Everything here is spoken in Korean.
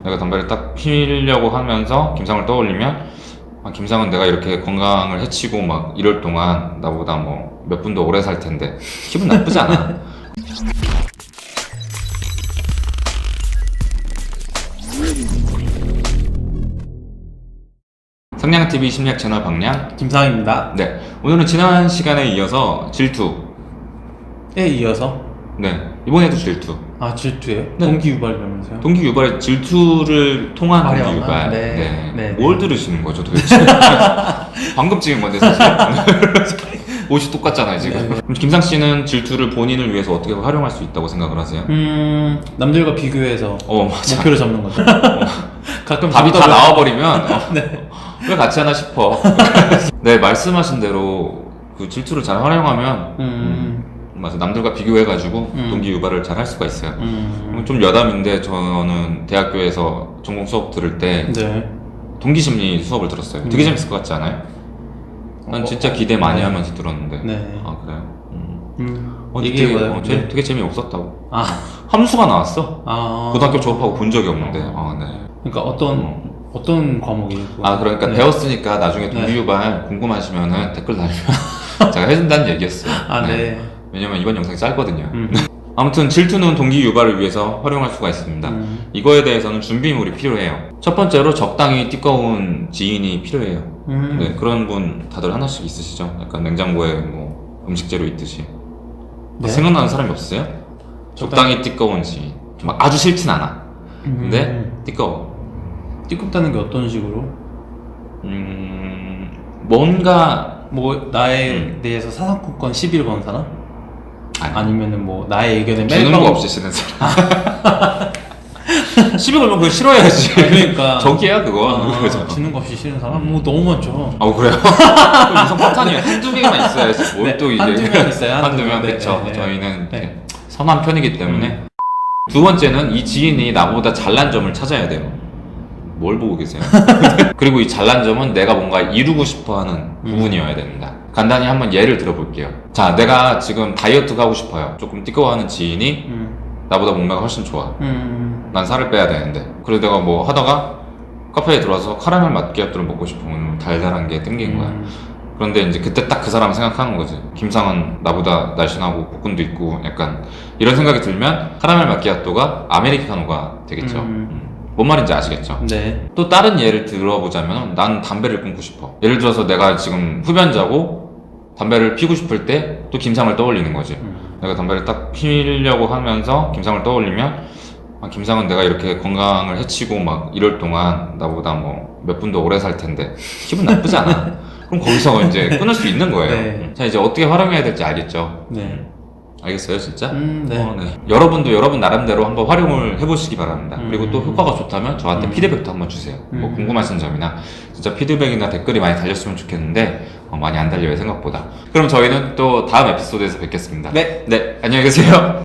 내가 담배를 딱 피려고 하면서 김상을 떠올리면 김상은 내가 이렇게 건강을 해치고 막 이럴 동안 나보다 뭐 몇 분 더 오래 살 텐데 기분 나쁘지 않아. 성냥TV 심리학 채널 박량 김상입니다. 네, 오늘은 지난 시간에 이어서 질투에 이어서 이번에도 질투. 질투예요? 네. 동기 유발이라면서요? 동기 유발, 질투를 통한 동기 화려한? 유발. 네. 뭘 들으시는 거죠 도대체? 방금 찍은 건데 사실. 옷이 똑같잖아요 지금. 그럼 김상 씨는 질투를 본인을 위해서 어떻게 활용할 수 있다고 생각을 하세요? 남들과 비교해서 맞아. 목표를 잡는 거죠. 가끔 답이 다 나와버리면 네. 왜 같이 하나 싶어. 네, 말씀하신 대로 그 질투를 잘 활용하면 맞아, 남들과 비교해가지고 동기 유발을 잘 할 수가 있어요. 좀 여담인데 저는 대학교에서 전공 수업 들을 때 네. 동기심리 수업을 들었어요. 되게 재밌을 것 같지 않아요? 난 진짜 기대 많이 하면서 들었는데. 네. 아, 그래요? 얘기해봐요. 되게, 네. 되게 재미없었다고. 아, 함수가 나왔어. 아. 고등학교 졸업하고 본 적이 없는데. 네. 그러니까 어떤 과목이에요? 그러니까 네. 배웠으니까 나중에 동기 유발 궁금하시면은 댓글 달면 제가 해준다는 얘기였어요. 네. 왜냐면 이번 영상이 짧거든요. 아무튼 질투는 동기 유발을 위해서 활용할 수가 있습니다. 이거에 대해서는 준비물이 필요해요. 첫 번째로 적당히 띠꺼운 지인이 필요해요. 네, 그런 분 다들 하나씩 있으시죠? 약간 냉장고에 뭐 음식재료 있듯이. 네? 생각나는 사람이 없어요? 적당히 띠꺼운 지인. 막 아주 싫진 않아. 근데 띠꺼워. 띠껍다는 게 어떤 식으로? 뭔가 뭐 나에 대해서 사사건건 시비를 거는 사람? 아니, 아니면은 뭐 나의 의견에 주는 거 없이 쓰는 사람. 시비 걸면 그거 싫어야지. 그러니까 저기야 그거. 주는 거 없이 싫은 사람? 뭐 너무 많죠. 그래요? 우선 파탄이 한두 개만 있어야지. 뭘 또 이제 한두 명 있어요. 한두 명, 네, 그쵸. 네. 저희는 네. 선한 편이기 때문에. 두 번째는 이 지인이 나보다 잘난 점을 찾아야 돼요. 뭘 보고 계세요? 그리고 이 잘난 점은 내가 뭔가 이루고 싶어 하는 부분이어야 됩니다. 간단히 한번 예를 들어볼게요. 자, 내가 지금 다이어트가 하고 싶어요. 조금 띠꺼워하는 지인이 나보다 몸매가 훨씬 좋아. 난 살을 빼야 되는데. 그래서 내가 뭐 하다가 카페에 들어와서 카라멜 마끼아또를 먹고 싶으면 달달한 게 땡긴 거야. 그런데 이제 그때 딱 그 사람 생각하는 거지. 김상은 나보다 날씬하고 복근도 있고 약간 이런 생각이 들면 카라멜 마끼아또가 아메리카노가 되겠죠. 뭔 말인지 아시겠죠? 네. 또 다른 예를 들어보자면 난 담배를 끊고 싶어. 예를 들어서 내가 지금 흡연자고 담배를 피고 싶을 때 또 김상을 떠올리는 거지. 내가 담배를 딱 피려고 하면서 김상을 떠올리면 김상은 내가 이렇게 건강을 해치고 막 이럴 동안 나보다 뭐 몇 분 더 오래 살 텐데 기분 나쁘지 않아. 그럼 거기서 이제 끊을 수 있는 거예요. 네. 자, 이제 어떻게 활용해야 될지 알겠죠? 네. 알겠어요, 진짜? 네. 네. 여러분도 여러분 나름대로 한번 활용을 해보시기 바랍니다. 그리고 또 효과가 좋다면 저한테 피드백도 한번 주세요. 뭐 궁금하신 점이나 진짜 피드백이나 댓글이 많이 달렸으면 좋겠는데 많이 안 달려요, 생각보다. 그럼 저희는 또 다음 에피소드에서 뵙겠습니다. 네. 네, 안녕히 계세요.